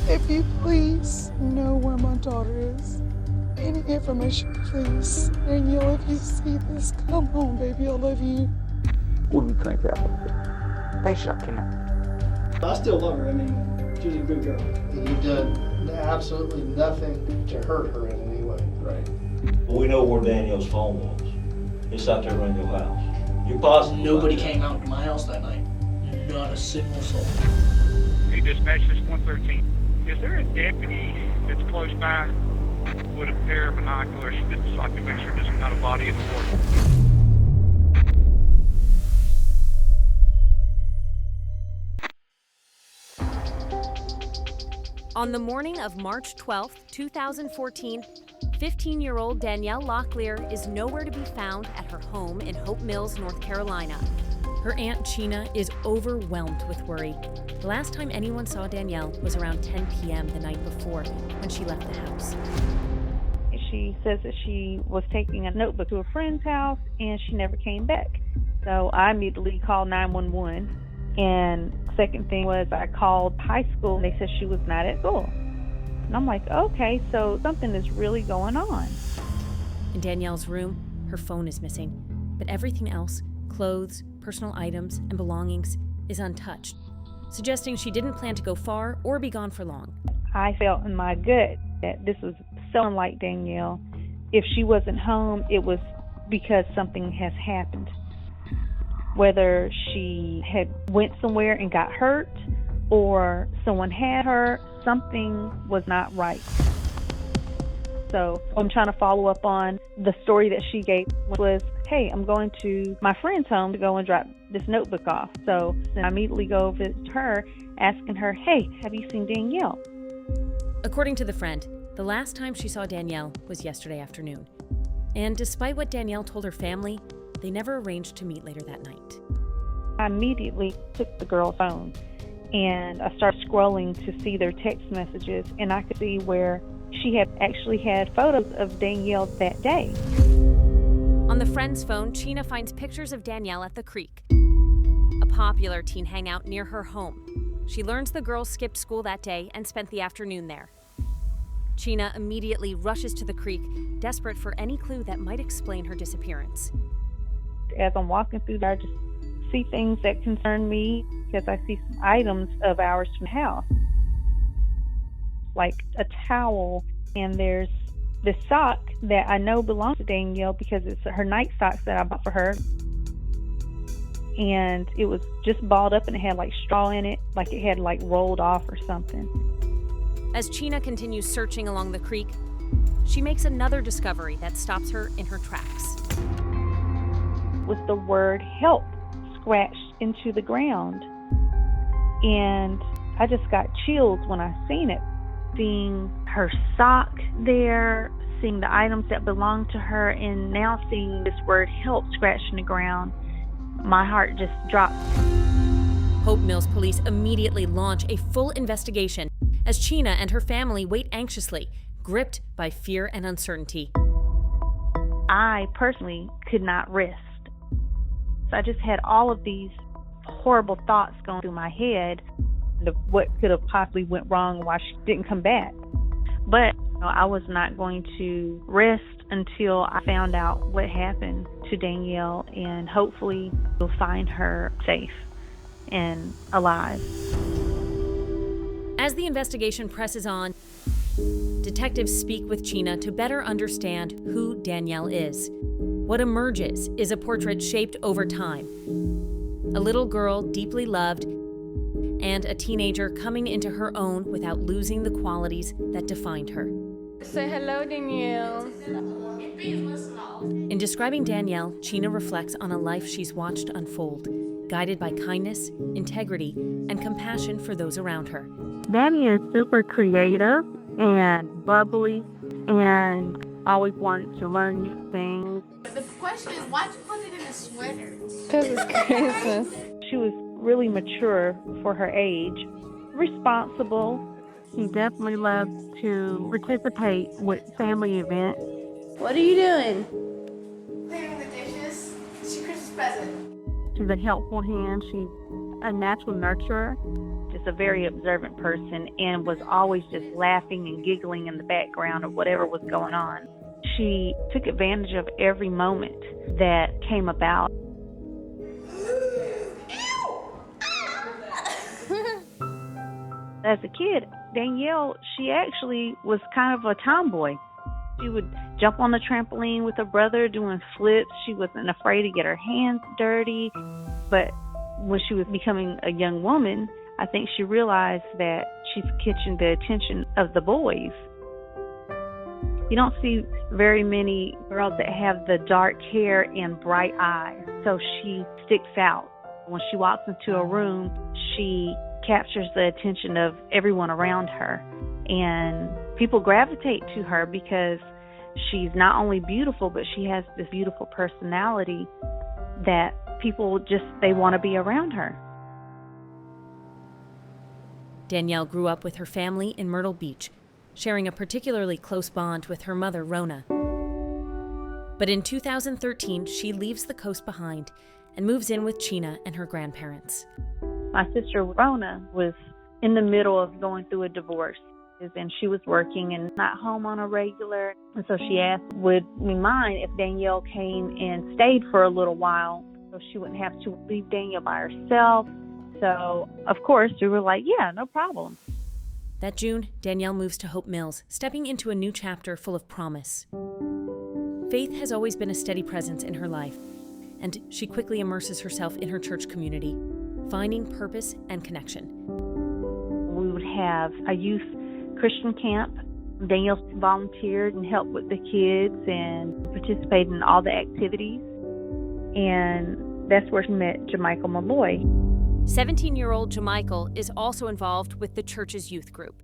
If you please know where my daughter is, any information, please. Danielle, if you see this, come home, baby. I love you. What do you think happened? They shot him. I still love her. I mean, she's a good girl. You've done absolutely nothing to hurt her in any way. Right. We know where Danielle's phone was. It's out there around your house. You're positive? Nobody came out to my house that night. Not a single soul. Hey, dispatch, this 113. Is there a deputy that's close by with a pair of binoculars so I can make sure there's not a body in the water? On the morning of March 12, 2014, 15-year-old Danielle Locklear is nowhere to be found at her home in Hope Mills, North Carolina. Her Aunt Chyna is overwhelmed with worry. The last time anyone saw Danielle was around 10 p.m. the night before, when she left the house. She says that she was taking a notebook to a friend's house and she never came back. So I immediately called 911. And second thing was I called high school and they said she was not at school. And I'm like, okay, so something is really going on. In Danielle's room, her phone is missing, but everything else, clothes, personal items, and belongings, is untouched, suggesting she didn't plan to go far or be gone for long. I felt in my gut that this was so unlike Danielle. If she wasn't home, it was because something has happened. Whether she had went somewhere and got hurt or someone had her, something was not right. So I'm trying to follow up on the story that she gave, which was, hey, I'm going to my friend's home to go and drop this notebook off. So I immediately go visit her, asking her, hey, have you seen Danielle? According to the friend, the last time she saw Danielle was yesterday afternoon. And despite what Danielle told her family, they never arranged to meet later that night. I immediately took the girl's phone and I started scrolling to see their text messages, and I could see where she had actually had photos of Danielle that day. On the friend's phone, Chyna finds pictures of Danielle at the creek, a popular teen hangout near her home. She learns the girls skipped school that day and spent the afternoon there. Chyna immediately rushes to the creek, desperate for any clue that might explain her disappearance. As I'm walking through there, I just see things that concern me because I see some items of ours from the house, like a towel, and there's this sock that I know belongs to Danielle because it's her night socks that I bought for her, and it was just balled up and it had like straw in it, like it had like rolled off or something. As Chyna continues searching along the creek, she makes another discovery that stops her in her tracks. Was the word help scratched into the ground, and I just got chills when I seen it. Seeing her sock there, seeing the items that belonged to her, and now seeing this word help scratched in the ground, my heart just dropped. Hope Mills police immediately launch a full investigation as Chyna and her family wait anxiously, gripped by fear and uncertainty. I personally could not rest. So I just had all of these horrible thoughts going through my head of what could have possibly went wrong and why she didn't come back. But I was not going to rest until I found out what happened to Danielle, and hopefully we'll find her safe and alive. As the investigation presses on, detectives speak with Chyna to better understand who Danielle is. What emerges is a portrait shaped over time. A little girl deeply loved, and a teenager coming into her own without losing the qualities that defined her. Say hello, Danielle. In describing Danielle, Chyna reflects on a life she's watched unfold, guided by kindness, integrity, and compassion for those around her. Danny is super creative and bubbly and always wanted to learn new things. The question is, why'd you put it in a sweater? Because it's Christmas. She was really mature for her age, responsible. She definitely loves to participate with family events. What are you doing? Cleaning the dishes. It's your Christmas present. She's a helpful hand. She's a natural nurturer. Just a very observant person and was always just laughing and giggling in the background of whatever was going on. She took advantage of every moment that came about. As a kid, Danielle, she actually was kind of a tomboy. She would jump on the trampoline with her brother doing flips. She wasn't afraid to get her hands dirty. But when she was becoming a young woman, I think she realized that she's catching the attention of the boys. You don't see very many girls that have the dark hair and bright eyes, so she sticks out. When she walks into a room, she captures the attention of everyone around her, and people gravitate to her because she's not only beautiful, but she has this beautiful personality that people they want to be around her. Danielle grew up with her family in Myrtle Beach, sharing a particularly close bond with her mother, Rona. But in 2013, she leaves the coast behind and moves in with Chena and her grandparents. My sister Rona was in the middle of going through a divorce, and she was working and not home on a regular. And so she asked, would we mind if Danielle came and stayed for a little while so she wouldn't have to leave Danielle by herself? So, of course, we were like, yeah, no problem. That June, Danielle moves to Hope Mills, stepping into a new chapter full of promise. Faith has always been a steady presence in her life, and she quickly immerses herself in her church community, finding purpose and connection. We would have a youth Christian camp. Danielle volunteered and helped with the kids and participated in all the activities. And that's where she met Jamichael Malloy. 17-year-old Jamichael is also involved with the church's youth group.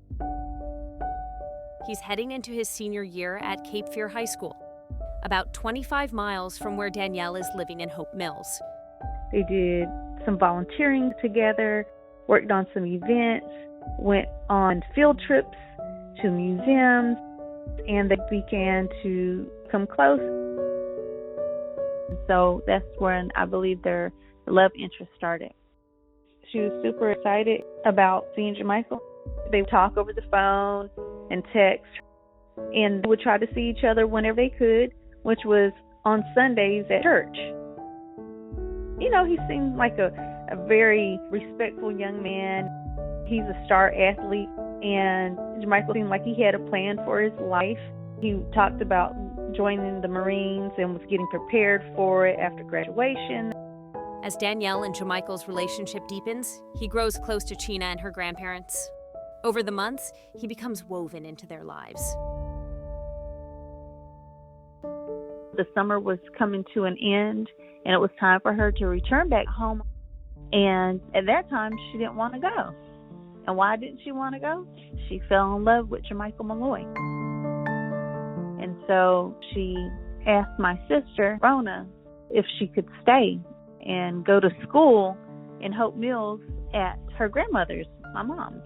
He's heading into his senior year at Cape Fear High School, about 25 miles from where Danielle is living in Hope Mills. They did some volunteering together, worked on some events, went on field trips to museums, and they began to come close. So that's when I believe their love interest started. She was super excited about seeing Jamichael. They would talk over the phone and text, and would try to see each other whenever they could, which was on Sundays at church. You know, he seemed like a very respectful young man. He's a star athlete, and Jamichael seemed like he had a plan for his life. He talked about joining the Marines and was getting prepared for it after graduation. As Danielle and Jamichael's relationship deepens, he grows close to Chena and her grandparents. Over the months, he becomes woven into their lives. The summer was coming to an end, and it was time for her to return back home. And at that time, she didn't want to go. And why didn't she want to go? She fell in love with Jamichael Malloy. And so she asked my sister, Rona, if she could stay and go to school in Hope Mills at her grandmother's, my mom's.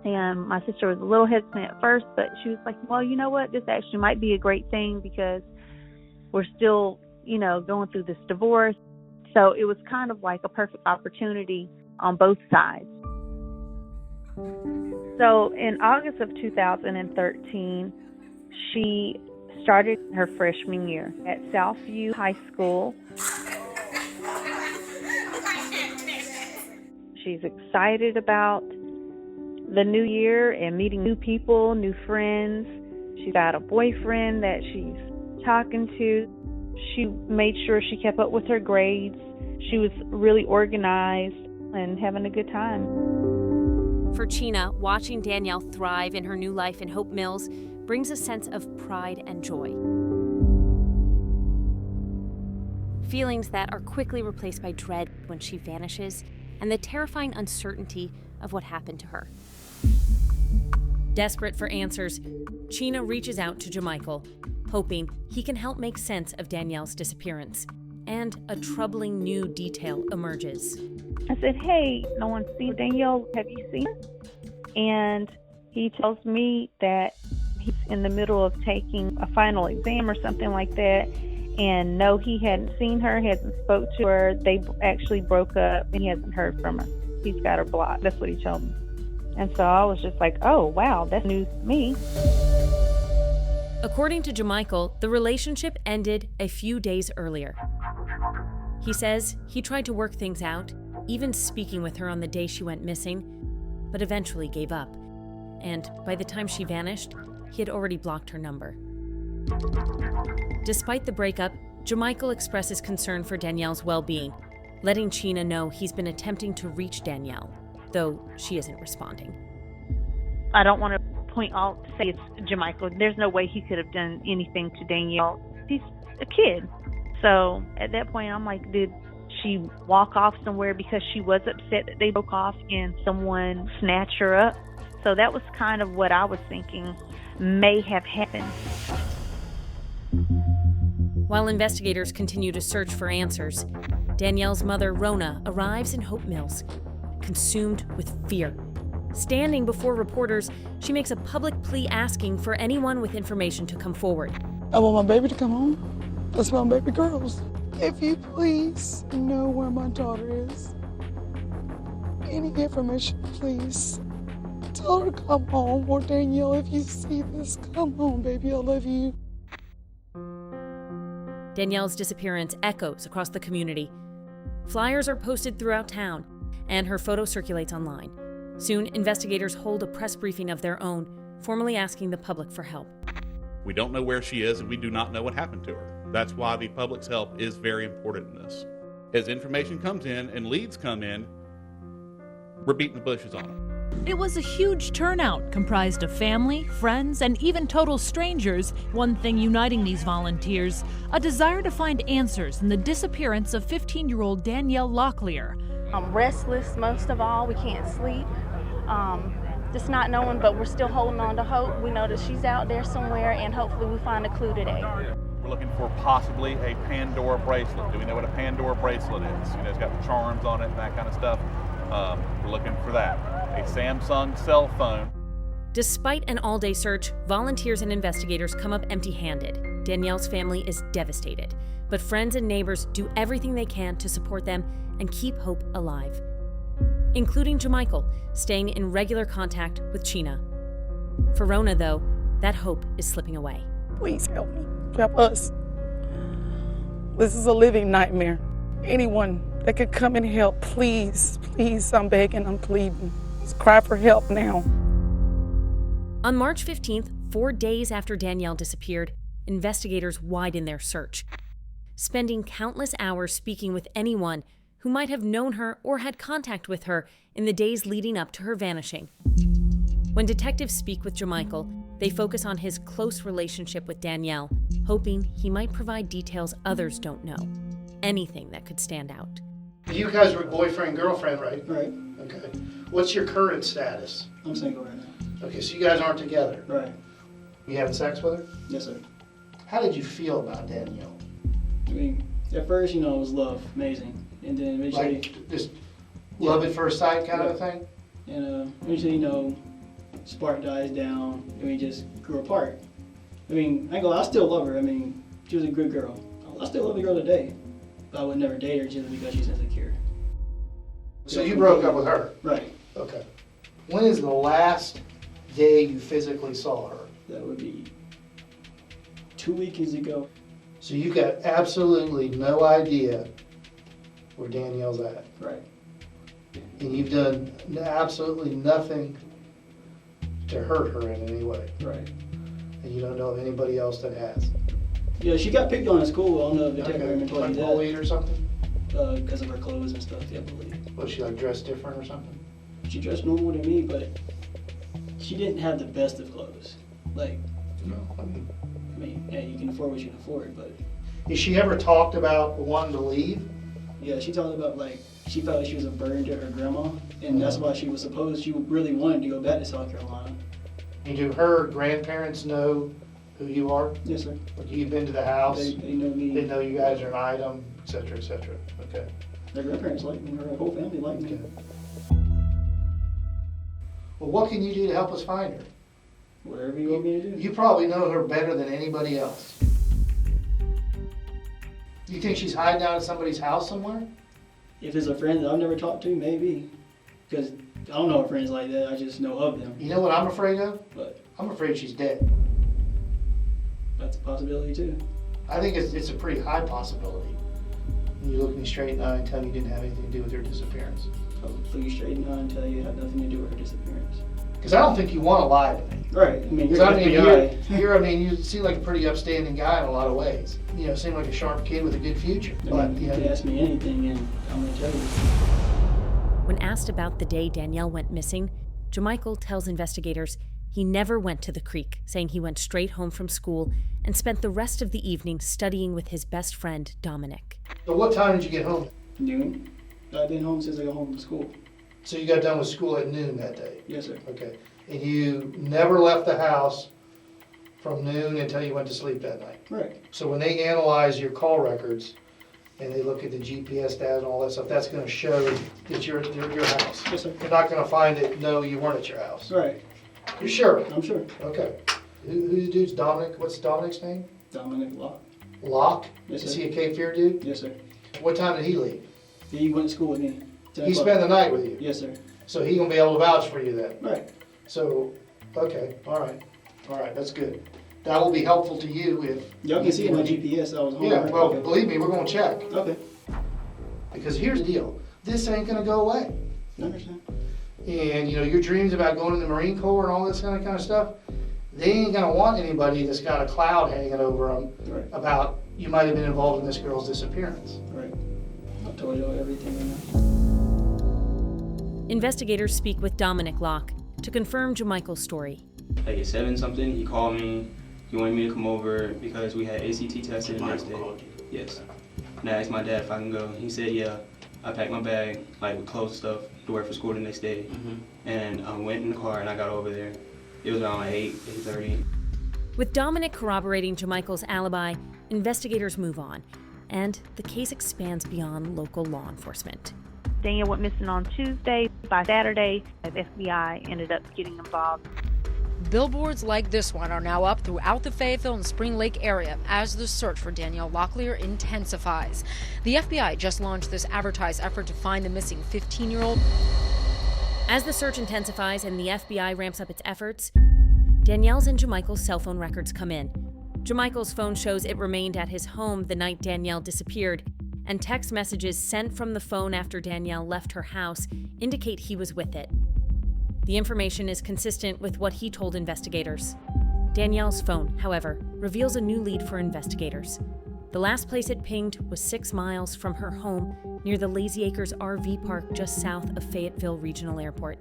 And my sister was a little hesitant at first, but she was like, well, you know what? This actually might be a great thing because we're still, going through this divorce. So it was kind of like a perfect opportunity on both sides. So in August of 2013, she started her freshman year at Southview High School. She's excited about the new year and meeting new people, new friends. She's got a boyfriend that she's talking to. She made sure she kept up with her grades. She was really organized and having a good time. For Chena, watching Danielle thrive in her new life in Hope Mills brings a sense of pride and joy. Feelings that are quickly replaced by dread when she vanishes and the terrifying uncertainty of what happened to her. Desperate for answers, Chena reaches out to Jamichael, hoping he can help make sense of Danielle's disappearance. And a troubling new detail emerges. I said, hey, no one's seen Danielle. Have you seen her? And he tells me that he's in the middle of taking a final exam or something like that. And no, he hadn't seen her, hasn't spoke to her. They actually broke up and he hasn't heard from her. He's got her blocked. That's what he told me. And so I was just like, oh, wow, that's news to me. According to Jamichael, the relationship ended a few days earlier. He says he tried to work things out, even speaking with her on the day she went missing, but eventually gave up. And by the time she vanished, he had already blocked her number. Despite the breakup, Jamichael expresses concern for Danielle's well-being, letting Chyna know he's been attempting to reach Danielle, though she isn't responding. I don't want to point out, say it's Jamichael. There's no way he could have done anything to Danielle. He's a kid. So at that point, I'm like, did she walk off somewhere because she was upset that they broke off and someone snatched her up? So that was kind of what I was thinking may have happened. While investigators continue to search for answers, Danielle's mother, Rona, arrives in Hope Mills, consumed with fear. Standing before reporters, she makes a public plea asking for anyone with information to come forward. I want my baby to come home. That's my baby girls. If you please know where my daughter is, any information, please. Tell her to come home. Or Danielle, if you see this, come home, baby. I love you. Danielle's disappearance echoes across the community. Flyers are posted throughout town, and her photo circulates online. Soon, investigators hold a press briefing of their own, formally asking the public for help. We don't know where she is, and we do not know what happened to her. That's why the public's help is very important in this. As information comes in and leads come in, we're beating the bushes on them. It was a huge turnout, comprised of family, friends, and even total strangers. One thing uniting these volunteers, a desire to find answers in the disappearance of 15-year-old Danielle Locklear. I'm restless most of all. We can't sleep. Just not knowing, but we're still holding on to hope. We know that she's out there somewhere, and hopefully we find a clue today. We're looking for possibly a Pandora bracelet. Do we know what a Pandora bracelet is? You know, it's got charms on it and that kind of stuff. We're looking for that. A Samsung cell phone. Despite an all-day search, volunteers and investigators come up empty-handed. Danielle's family is devastated, but friends and neighbors do everything they can to support them and keep hope alive, including Jamichael, staying in regular contact with Chyna. For Rona, though, that hope is slipping away. Please help me. Help us. This is a living nightmare. Anyone that could come and help, please, please, I'm begging, I'm pleading. Just cry for help now. On March 15th, 4 days after Danielle disappeared, investigators widen their search, spending countless hours speaking with anyone who might have known her or had contact with her in the days leading up to her vanishing. When detectives speak with Jamichael, they focus on his close relationship with Danielle, hoping he might provide details others don't know, anything that could stand out. You guys were boyfriend, girlfriend, right? Right. Okay. What's your current status? I'm single right now. Okay, so you guys aren't together. Right. You having sex with her? Yes, sir. How did you feel about Danielle? I mean, at first, it was love, amazing. And then eventually... Like, just love at first sight kind of a thing? And eventually, spark dies down, and we just grew apart. I mean, I still love her. I mean, she was a good girl. I still love the girl today. But I would never date her just because she's insecure. So you broke up with her? Right. Okay. When is the last day you physically saw her? That would be 2 weekends ago. So you got absolutely no idea where Danielle's at? Right. And you've done absolutely nothing to hurt her in any way? Right. And you don't know of anybody else that has? Yeah, she got picked on at school. I don't know if the detective told you that. Bullied or something? Because of her clothes and stuff, yeah, I believe. Was she like dressed different or something? She dressed normal to me, but she didn't have the best of clothes. Like, No. I mean, yeah, you can afford what you can afford, but... Has she ever talked about wanting to leave? Yeah, she talked about, like, she felt like she was a burden to her grandma, and that's why she really wanted to go back to South Carolina. And do her grandparents know who you are? Yes, sir. Like, you've been to the house? They know me. They know you guys are an item, et cetera, et cetera. Okay. Her grandparents like me. Her whole family like me. Well, what can you do to help us find her? Whatever you want me to do. You probably know her better than anybody else. You think she's hiding out at somebody's house somewhere? If it's a friend that I've never talked to, maybe. Because I don't know her friends like that. I just know of them. You know what I'm afraid of? But I'm afraid she's dead. that's a possibility too. I think it's a pretty high possibility. You look me straight in the eye and tell me you didn't have anything to do with her disappearance. I'll look you straight in the eye and tell you it had nothing to do with her disappearance. Because I don't think you want to lie to me. Right. I mean, you're you seem like a pretty upstanding guy in a lot of ways. You know, seem like a sharp kid with a good future. But you could ask me anything and I'm going to tell you. When asked about the day Danielle went missing, Jamichael tells investigators he never went to the creek, saying he went straight home from school and spent the rest of the evening studying with his best friend, Dominic. So what time did you get home? Noon. I've been home since I got home from school. So you got done with school at noon that day? Yes, sir. Okay. And you never left the house from noon until you went to sleep that night? Right. So when they analyze your call records and they look at the GPS data and all that stuff, that's going to show that you're at your house? Yes, sir. They're not going to find it, no, you weren't at your house? Right. You're sure? I'm sure. Okay. Who's the dude's Dominic? What's Dominic's name? Dominic Locke. Locke? Yes, sir. Is he a Cape Fear dude? Yes, sir. What time did he leave? He went to school with me. He spent the night with you? Yes, sir. So he gonna be able to vouch for you then? Right. So, okay, all right, that's good. That will be helpful to you if... Y'all can see it on GPS, I was home. Yeah, well, believe me, we're gonna check. Okay. Because here's the deal, this ain't gonna go away. I understand. And, you know, your dreams about going to the Marine Corps and all this kind of stuff, they ain't gonna want anybody that's got a cloud hanging over them about you might have been involved in this girl's disappearance. Right. I told y'all everything I know. Investigators speak with Dominic Locke to confirm Jamichael's story. Like at 7 something, he called me. He wanted me to come over because we had ACT tested the next day. Yes. And I asked my dad if I can go. He said, yeah. I packed my bag, like with clothes and stuff, to work for school the next day. And I went in the car and I got over there. It was around like 8:30. With Dominic corroborating Jamichael's alibi, investigators move on, and the case expands beyond local law enforcement. Danielle went missing on Tuesday. By Saturday, the FBI ended up getting involved. Billboards like this one are now up throughout the Fayetteville and Spring Lake area as the search for Danielle Locklear intensifies. The FBI just launched this advertised effort to find the missing 15-year-old. As the search intensifies and the FBI ramps up its efforts, Danielle's and Jamichael's cell phone records come in. Jamichael's phone shows it remained at his home the night Danielle disappeared, and text messages sent from the phone after Danielle left her house indicate he was with it. The information is consistent with what he told investigators. Danielle's phone, however, reveals a new lead for investigators. The last place it pinged was 6 miles from her home near the Lazy Acres RV park just south of Fayetteville Regional Airport.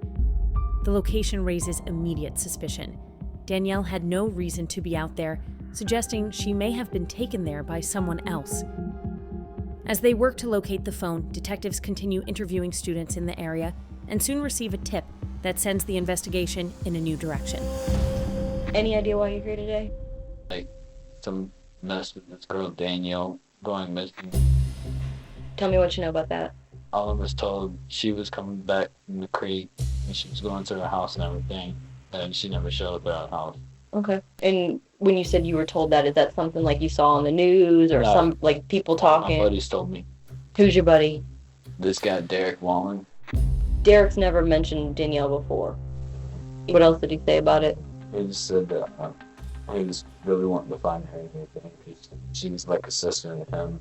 The location raises immediate suspicion. Danielle had no reason to be out there, suggesting she may have been taken there by someone else. As they work to locate the phone, detectives continue interviewing students in the area and soon receive a tip that sends the investigation in a new direction. Any idea why you're here today? Like, some mess with this girl Danielle going missing. Tell me what you know about that. All of us told she was coming back from the creek and she was going to her house and everything, and she never showed up at our house. Okay. And when you said you were told that, is that something like you saw on the news or some like people talking? My buddies told me. Who's your buddy? This guy, Derek Wallen. Derek's never mentioned Danielle before. What else did he say about it? He just said that he was really wanting to find her and everything. She was like a sister to him.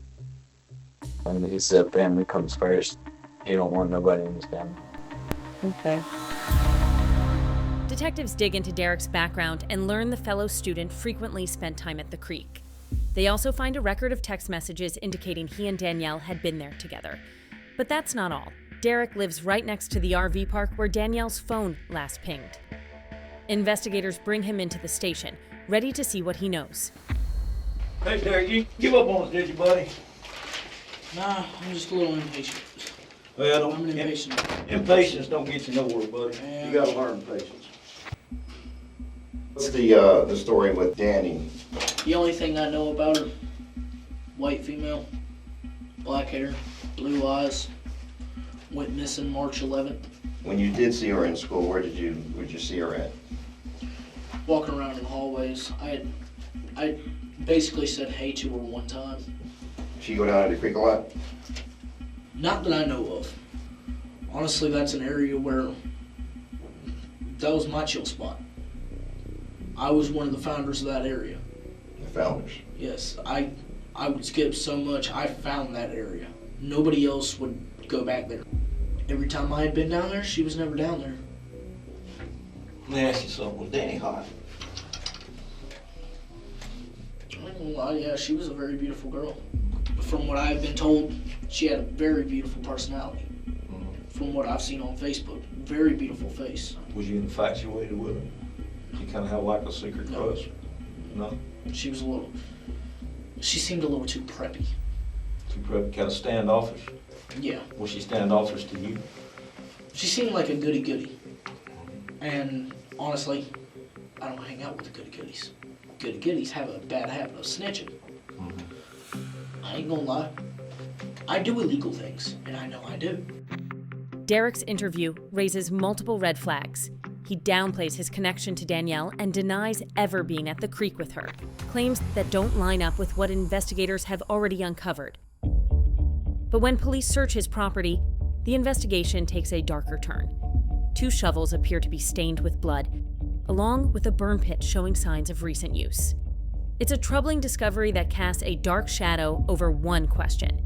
And he said family comes first. He don't want nobody in his family. Okay. Detectives dig into Derek's background and learn the fellow student frequently spent time at the creek. They also find a record of text messages indicating he and Danielle had been there together. But that's not all. Derek lives right next to the RV park where Danielle's phone last pinged. Investigators bring him into the station, ready to see what he knows. Hey, Derek, you give up on us, did you, buddy? Nah, I'm just a little impatient. Well, I'm an impatient. Impatience don't get you nowhere, buddy. Yeah. You gotta learn patience. What's the story with Danny? The only thing I know about her, white female, black hair, blue eyes, went missing March 11th. When you did see her in school, where'd you see her at? Walking around in the hallways. I basically said hey to her one time. She go down to the creek a lot? Not that I know of. Honestly, that's an area where That was my chill spot. I was one of the founders of that area. The founders? Yes, I would skip so much. I found that area. Nobody else would go back there. Every time I had been down there, she was never down there. Let me ask you something. Was Danny hot? I ain't gonna lie, yeah, she was a very beautiful girl. From what I've been told, she had a very beautiful personality. From what I've seen on Facebook, very beautiful face. Was you infatuated with her? You kind of have like a secret crush? No? She seemed a little too preppy. Too preppy, kind of standoffish? Yeah. Was she standoffish to you? She seemed like a goody-goody. And honestly, I don't hang out with the goody-goodies. Goody-goodies have a bad habit of snitching. I ain't gonna lie. I do illegal things, and I know I do. Derek's interview raises multiple red flags. He downplays his connection to Danielle and denies ever being at the creek with her, claims that don't line up with what investigators have already uncovered. But when police search his property, the investigation takes a darker turn. 2 shovels appear to be stained with blood, along with a burn pit showing signs of recent use. It's a troubling discovery that casts a dark shadow over one question.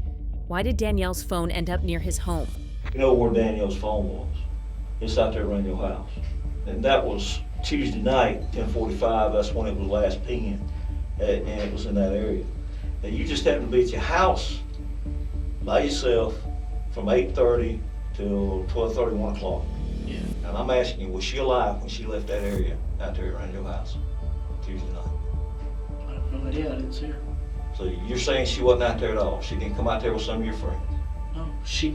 Why did Danielle's phone end up near his home? You know where Danielle's phone was? It's out there around your house. And that was Tuesday night, 10:45. That's when it was last pinging, and it was in that area. Now you just happened to be at your house by yourself from 8:30 till 12:30, 1 o'clock. Yeah. And I'm asking you, was she alive when she left that area out there around your house Tuesday night? I have no idea. I didn't see her. So you're saying she wasn't out there at all? She didn't come out there with some of your friends? No, she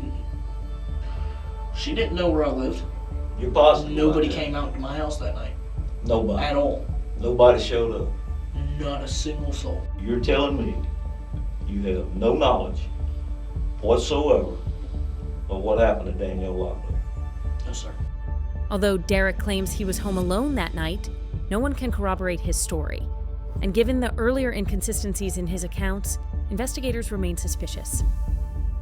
didn't know where I lived. You're positive? Nobody came out to my house that night. Nobody? At all. Nobody showed up? Not a single soul. You're telling me you have no knowledge whatsoever of what happened to Danielle Locklear? No, sir. Although Derek claims he was home alone that night, no one can corroborate his story. And given the earlier inconsistencies in his accounts, investigators remain suspicious.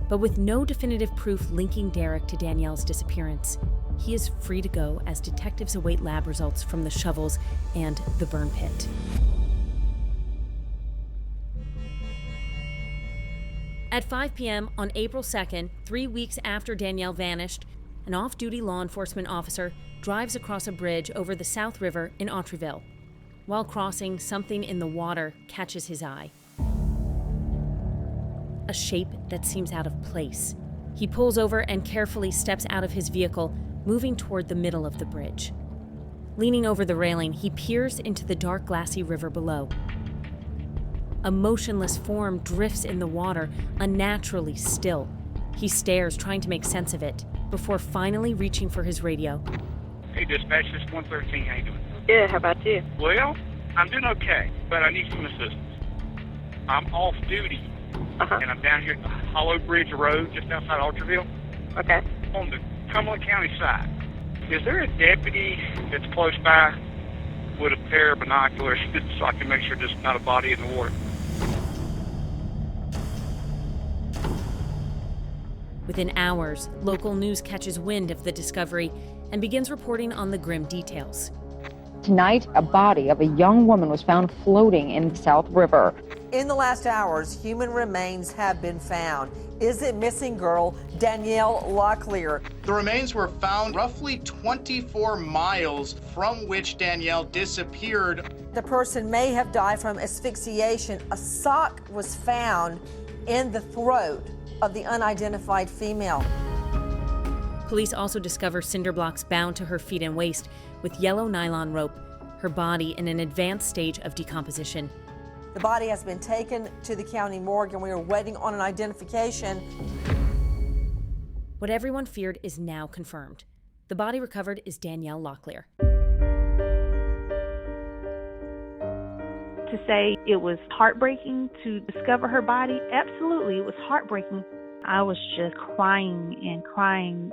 But with no definitive proof linking Derek to Danielle's disappearance, he is free to go as detectives await lab results from the shovels and the burn pit. At 5 p.m. on April 2nd, 3 weeks after Danielle vanished, an off-duty law enforcement officer drives across a bridge over the South River in Fayetteville. While crossing, something in the water catches his eye. A shape that seems out of place. He pulls over and carefully steps out of his vehicle, moving toward the middle of the bridge. Leaning over the railing, he peers into the dark, glassy river below. A motionless form drifts in the water, unnaturally still. He stares, trying to make sense of it, before finally reaching for his radio. Hey, dispatch, this is 113. How you doing? Good, how about you? Well, I'm doing okay, but I need some assistance. I'm off duty, and I'm down here at the Hollow Bridge Road, just outside Orchardville. Okay. On the Cumberland County side. Is there a deputy that's close by with a pair of binoculars so I can make sure there's not a body in the water? Within hours, local news catches wind of the discovery and begins reporting on the grim details. Tonight, a body of a young woman was found floating in the South River. In the last hours, human remains have been found. Is it missing girl Danielle Locklear? The remains were found roughly 24 miles from which Danielle disappeared. The person may have died from asphyxiation. A sock was found in the throat of the unidentified female. Police also discover cinder blocks bound to her feet and waist with yellow nylon rope, her body in an advanced stage of decomposition. The body has been taken to the county morgue and we are waiting on an identification. What everyone feared is now confirmed. The body recovered is Danielle Locklear. To say it was heartbreaking to discover her body, absolutely, it was heartbreaking. I was just crying and crying,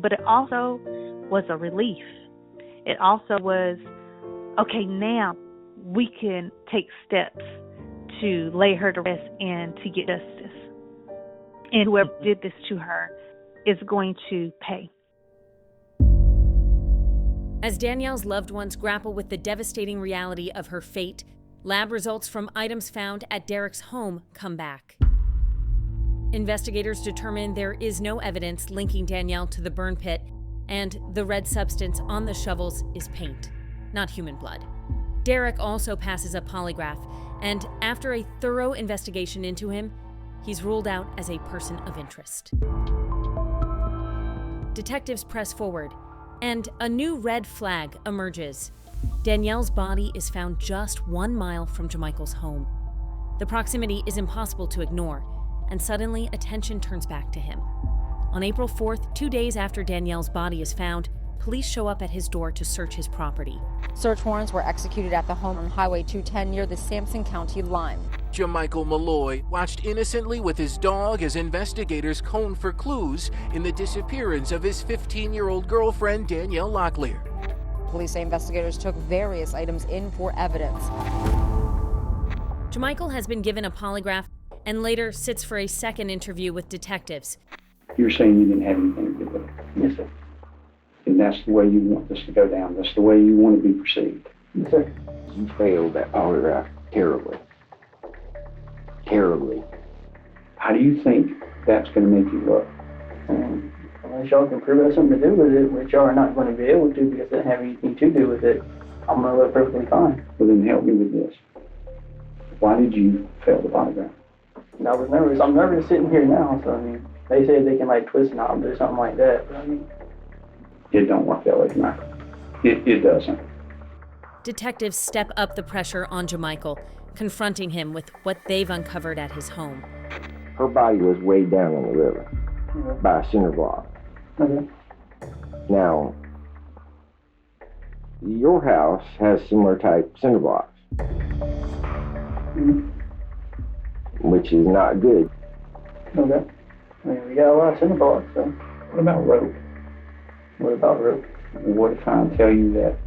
but it also was a relief. It also was, okay, now we can take steps to lay her to rest and to get justice. And whoever did this to her is going to pay. As Danielle's loved ones grapple with the devastating reality of her fate, lab results from items found at Derek's home come back. Investigators determine there is no evidence linking Danielle to the burn pit, and the red substance on the shovels is paint, not human blood. Derek also passes a polygraph, and after a thorough investigation into him, he's ruled out as a person of interest. Detectives press forward, and a new red flag emerges. Danielle's body is found just 1 mile from Jamichael's home. The proximity is impossible to ignore, and suddenly attention turns back to him. On April 4th, 2 days after Danielle's body is found, police show up at his door to search his property. Search warrants were executed at the home on Highway 210 near the Sampson County line. Jamichael Malloy watched innocently with his dog as investigators combed for clues in the disappearance of his 15-year-old girlfriend, Danielle Locklear. Police say investigators took various items in for evidence. Jamichael has been given a polygraph and later sits for a second interview with detectives. You're saying you didn't have anything to do with it? Yes, sir. And that's the way you want this to go down. That's the way you want to be perceived. Yes, sir. You failed that polygraph terribly. Terribly. How do you think that's going to make you look? Unless y'all can prove it has something to do with it, which y'all are not going to be able to because it doesn't have anything to do with it, I'm going to look perfectly fine. Well, then help me with this. Why did you fail the polygraph? I was nervous. I'm nervous sitting here now, so I mean, they say they can like twist knobs or something like that, but I mean, it don't work that way, Michael. It doesn't. Detectives step up the pressure on Jamichael, confronting him with what they've uncovered at his home. Her body was weighed down in the river by a cinder block. Okay. Now, your house has similar type cinder blocks, which is not good. Okay. I mean, we got a lot of cinder blocks, so. What about rope? What about rope? What if I tell you that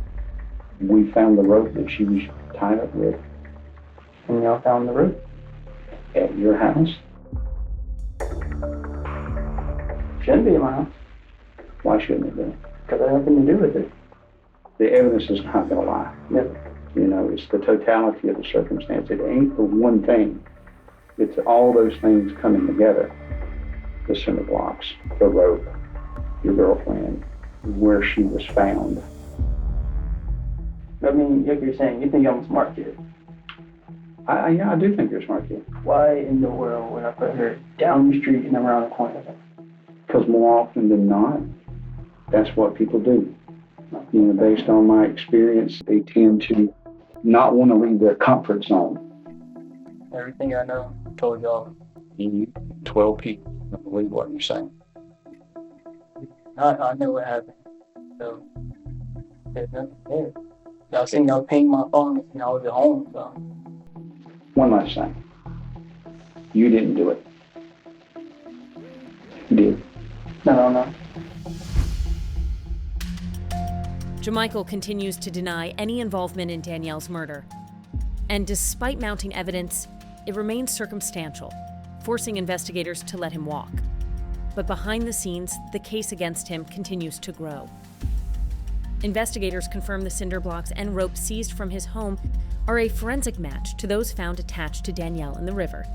we found the rope that she was tied up with? And y'all found the rope? At your house? Shouldn't be in my house. Why shouldn't it be? Because it had nothing to do with it. The evidence is not going to lie. Yep. You know, it's the totality of the circumstance. It ain't the one thing. It's all those things coming together. The cinder blocks, the rope, your girlfriend, where she was found. I mean, like you're saying, you think I'm a smart kid. Yeah, I do think you're a smart kid. Why in the world would I put her down the street and around the corner? Because more often than not, that's what people do. You know, based on my experience, they tend to not want to leave their comfort zone. Everything I know, I told y'all. You 12 people don't believe what you're saying. I know what happened. So, there's nothing there. Y'all seen y'all ping my phone and I was at home, so. One last thing. You didn't do it. You did. No. Jamichael continues to deny any involvement in Danielle's murder. And despite mounting evidence, it remains circumstantial, forcing investigators to let him walk. But behind the scenes, the case against him continues to grow. Investigators confirm the cinder blocks and rope seized from his home are a forensic match to those found attached to Danielle in the river.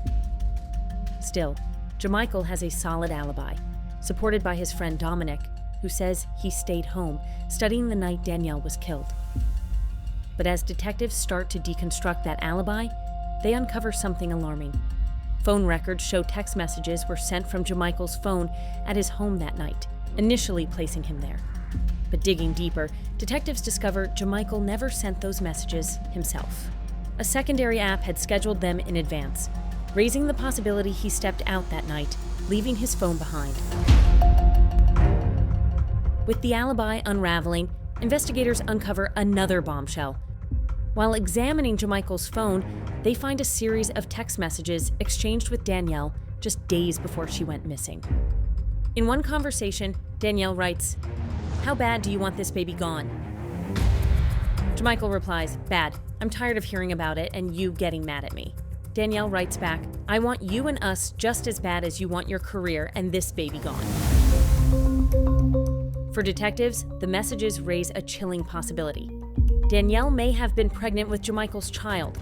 Still, Jamichael has a solid alibi, supported by his friend Dominic, who says he stayed home, studying the night Danielle was killed. But as detectives start to deconstruct that alibi, they uncover something alarming. Phone records show text messages were sent from Jamichael's phone at his home that night, initially placing him there. But digging deeper, detectives discover Jamichael never sent those messages himself. A secondary app had scheduled them in advance, raising the possibility he stepped out that night, leaving his phone behind. With the alibi unraveling, investigators uncover another bombshell. While examining Jamichael's phone, they find a series of text messages exchanged with Danielle just days before she went missing. In one conversation, Danielle writes, "How bad do you want this baby gone?" Jamichael replies, "Bad. I'm tired of hearing about it and you getting mad at me." Danielle writes back, "I want you and us just as bad as you want your career and this baby gone." For detectives, the messages raise a chilling possibility. Danielle may have been pregnant with Jamichael's child,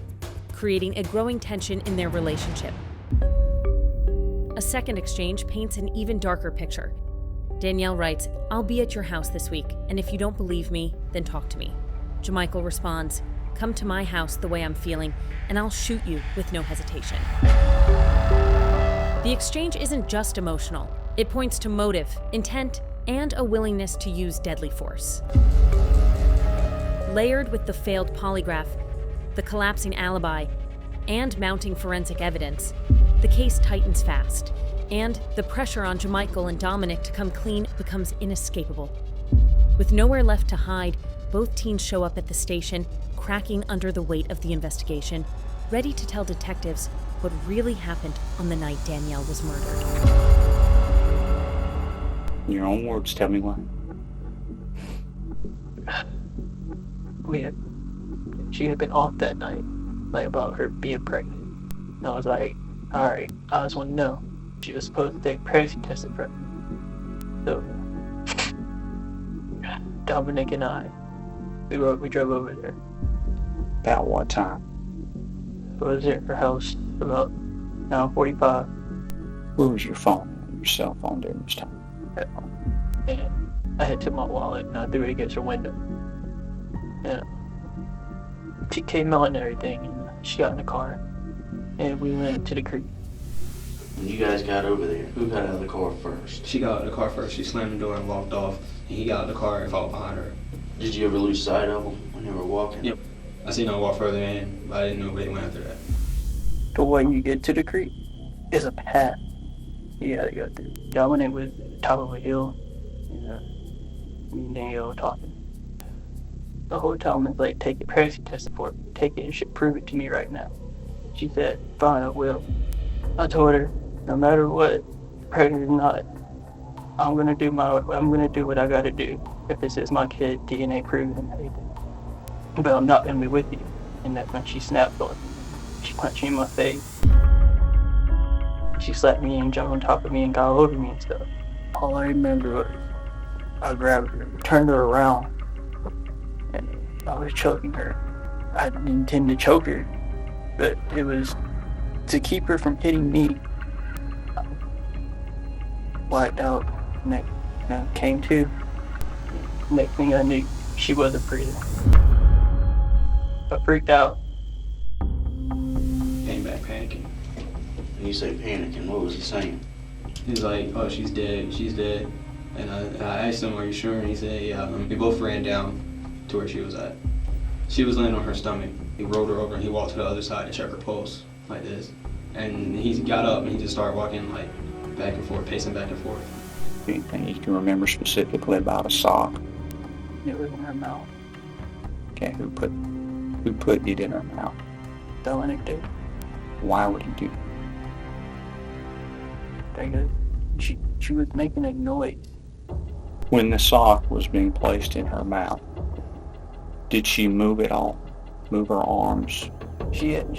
creating a growing tension in their relationship. A second exchange paints an even darker picture. Danielle writes, "I'll be at your house this week, and if you don't believe me, then talk to me." Jamichael responds, "Come to my house the way I'm feeling, and I'll shoot you with no hesitation." The exchange isn't just emotional. It points to motive, intent, and a willingness to use deadly force. Layered with the failed polygraph, the collapsing alibi, and mounting forensic evidence, the case tightens fast, and the pressure on Jamichael and Dominic to come clean becomes inescapable. With nowhere left to hide, both teens show up at the station, cracking under the weight of the investigation, ready to tell detectives what really happened on the night Danielle was murdered. In your own words, tell me why. She had been off that night, like about her being pregnant. And I was like, alright, I just want to know. She was supposed to take a pregnancy test at first. So, Dominic and I, we drove over there. About what time? I was at her house about 9:45. Where was your phone? Your cell phone during this time? And I had took my wallet and I threw it against her window. And she came out and everything, and she got in the car, and we went to the creek. When you guys got over there, who got out of the car first? She got out of the car first. She slammed the door and walked off. And he got out of the car and followed behind her. Did you ever lose sight of them when they were walking? Yep. I seen them walk further in, but I didn't know where they went after that. The way you get to the creek is a path you gotta go through. Dominic was at the top of a hill, me and Danielle were talking. The whole time it's like, take a pregnancy test for it. Take it and should prove it to me right now. She said, fine, I will. I told her, no matter what, pregnant or not, I'm gonna do what I gotta do. If this is my kid, DNA proven and everything. But I'm not gonna be with you. And that's when she snapped on me. She punched me in my face. She slapped me and jumped on top of me and got all over me and stuff. All I remember was I grabbed her, turned her around, and I was choking her. I didn't intend to choke her, but it was to keep her from hitting me. I wiped out, and came to. Next thing I knew, she wasn't breathing. I freaked out. Came back panicking. When you say panicking, what was he saying? He's like, oh, she's dead. And I asked him, are you sure? And he said, yeah. We both ran down to where she was at. She was laying on her stomach. He rolled her over and he walked to the other side to check her pulse, like this. And he got up and he just started walking like back and forth, pacing back and forth. Anything you can remember specifically about a sock? It was in her mouth. Okay, who put it in her mouth? Dominic did. Why would he do that? Because she was making a noise. When the sock was being placed in her mouth, did she move at all? Move her arms? She hadn't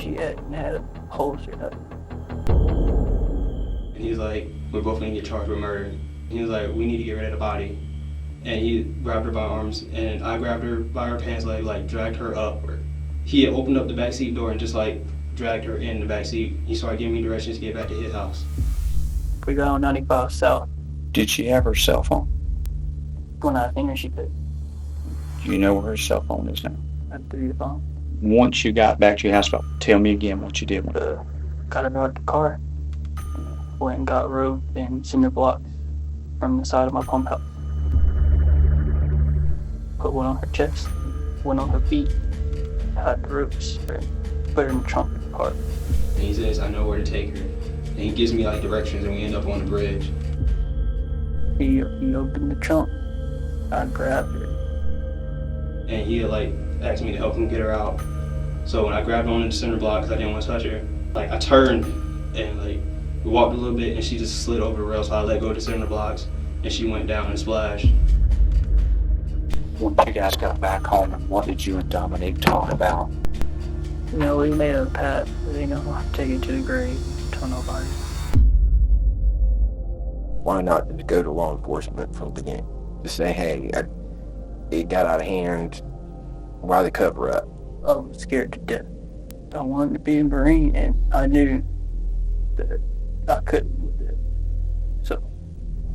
had a pulse or nothing. He's like, we're both gonna get charged with murder. He was like, we need to get rid of the body. And he grabbed her by arms, and I grabbed her by her pants leg, like dragged her upward. He had opened up the backseat door and just like dragged her in the backseat. He started giving me directions to get back to his house. We got on 95 South. Did she have her cell phone? When I seen her, she did. Do you know where her cell phone is now? I threw the phone. Once you got back to your house, tell me again what you did with it. Got her out of the car. Went and got roped and cinder blocks from the side of my pump house. Put one on her chest, one on her feet, had the ropes, put her in the trunk of the car. And he says, I know where to take her. And he gives me like directions and we end up on the bridge. He opened the trunk. I grabbed her. And he like asked me to help him get her out. So when I grabbed onto the cinder block because I didn't want to touch her, like I turned and like we walked a little bit and she just slid over the rail, so I let go of the cinder blocks and she went down and splashed. Once you guys got back home, what did you and Dominic talk about? You know, we made a pact, take it to the grave, tell nobody. Why not go to law enforcement from the beginning? to say, hey, it got out of hand. Why the cover up? I was scared to death. I wanted to be a Marine, and I knew that I couldn't with it. So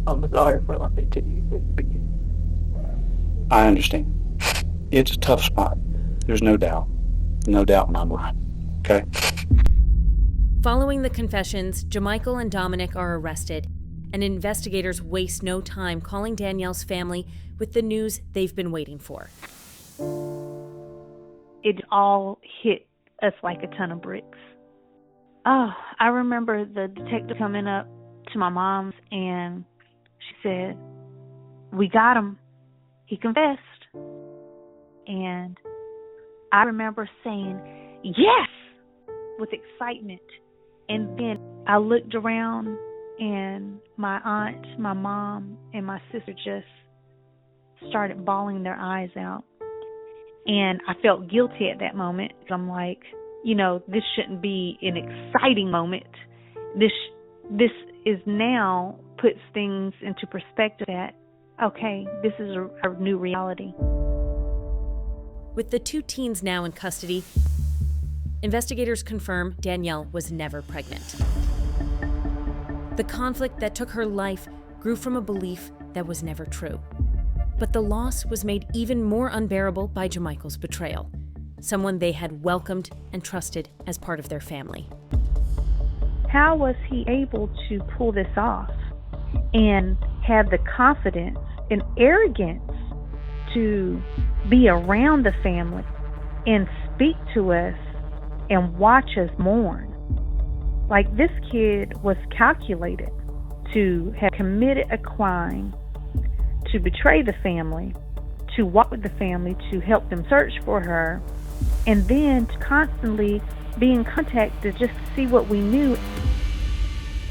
I'm sorry for lying to you at the beginning. I understand. It's a tough spot. There's no doubt. No doubt in my mind. Okay? Following the confessions, Jamichael and Dominic are arrested, and investigators waste no time calling Danielle's family with the news they've been waiting for. It all hit us like a ton of bricks. Oh, I remember the detective coming up to my mom's and she said, "We got him. He confessed." And I remember saying, "Yes!" with excitement. And then I looked around and my aunt, my mom, and my sister just started bawling their eyes out. And I felt guilty at that moment. I'm like, this shouldn't be an exciting moment. This is now puts things into perspective that, okay, this is a new reality. With the two teens now in custody, investigators confirm Danielle was never pregnant. The conflict that took her life grew from a belief that was never true. But the loss was made even more unbearable by Jamichael's betrayal, someone they had welcomed and trusted as part of their family. How was he able to pull this off and have the confidence and arrogance to be around the family and speak to us and watch us mourn? Like, this kid was calculated to have committed a crime, to betray the family, to walk with the family, to help them search for her, and then to constantly be in contact to just see what we knew.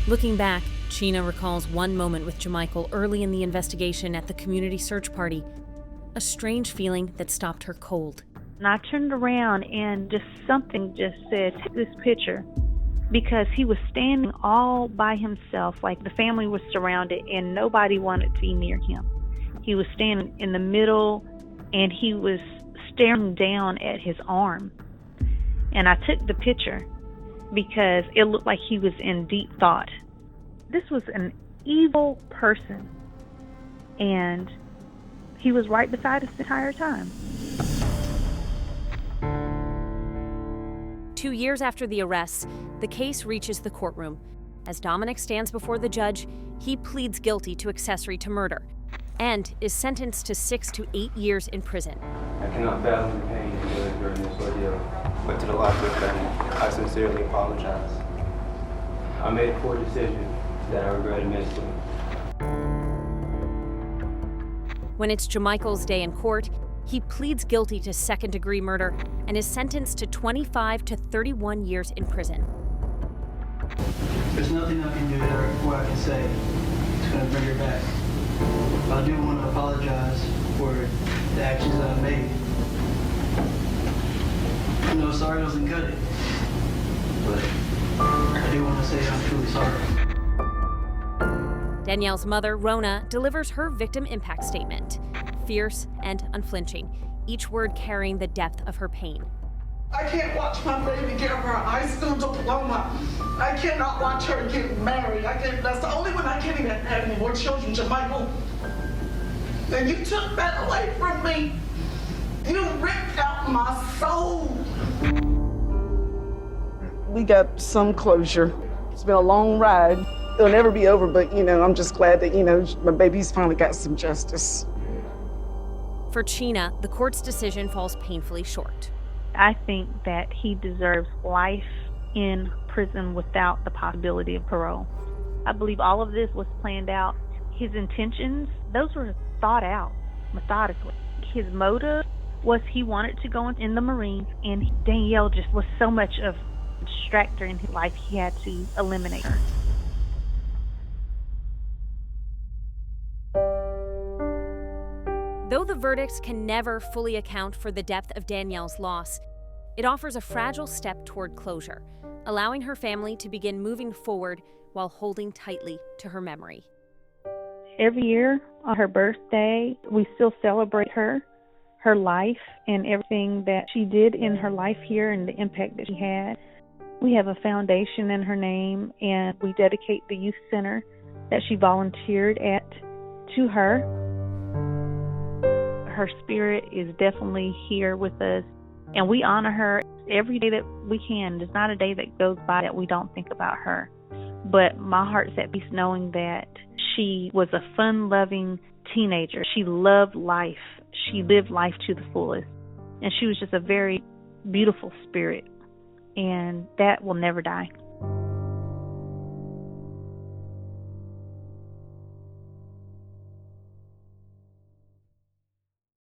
Looking back, Sheena recalls one moment with Jamichael early in the investigation at the community search party, a strange feeling that stopped her cold. And I turned around and just something just said, "Take this picture," because he was standing all by himself, like the family was surrounded and nobody wanted to be near him. He was standing in the middle and he was staring down at his arm. And I took the picture because it looked like he was in deep thought. This was an evil person, and he was right beside us the entire time. 2 years after the arrests, the case reaches the courtroom. As Dominic stands before the judge, he pleads guilty to accessory to murder and is sentenced to 6 to 8 years in prison. I cannot fathom the pain endured during this ordeal, but to the Locklear family, I sincerely apologize. I made a poor decision that I regret immensely. When it's Jamichael's day in court, he pleads guilty to second-degree murder and is sentenced to 25 to 31 years in prison. There's nothing I can do there where I can say it's going to bring her back. But I do want to apologize for the actions that I made. Sorry I wasn't good, but I do want to say I'm truly sorry. Danielle's mother, Rona, delivers her victim impact statement, fierce and unflinching, each word carrying the depth of her pain. I can't watch my baby get her high school diploma. I cannot watch her get married. That's the only one I can't even have any more children, Jamichael. And you took that away from me. You ripped out my soul. We got some closure. It's been a long ride. It'll never be over, but, I'm just glad that, my baby's finally got some justice. For Sheena, the court's decision falls painfully short. I think that he deserves life in prison without the possibility of parole. I believe all of this was planned out. His intentions, those were thought out methodically. His motive was he wanted to go in the Marines, and Danielle just was so much of a distractor in his life, he had to eliminate her. Though the verdicts can never fully account for the depth of Danielle's loss, it offers a fragile step toward closure, allowing her family to begin moving forward while holding tightly to her memory. Every year on her birthday, we still celebrate her life, and everything that she did in her life here and the impact that she had. We have a foundation in her name, and we dedicate the youth center that she volunteered at to her. Her spirit is definitely here with us, and we honor her every day that we can. There's not a day that goes by that we don't think about her. But my heart's at peace knowing that she was a fun-loving teenager. She loved life. She lived life to the fullest. And she was just a very beautiful spirit. And that will never die.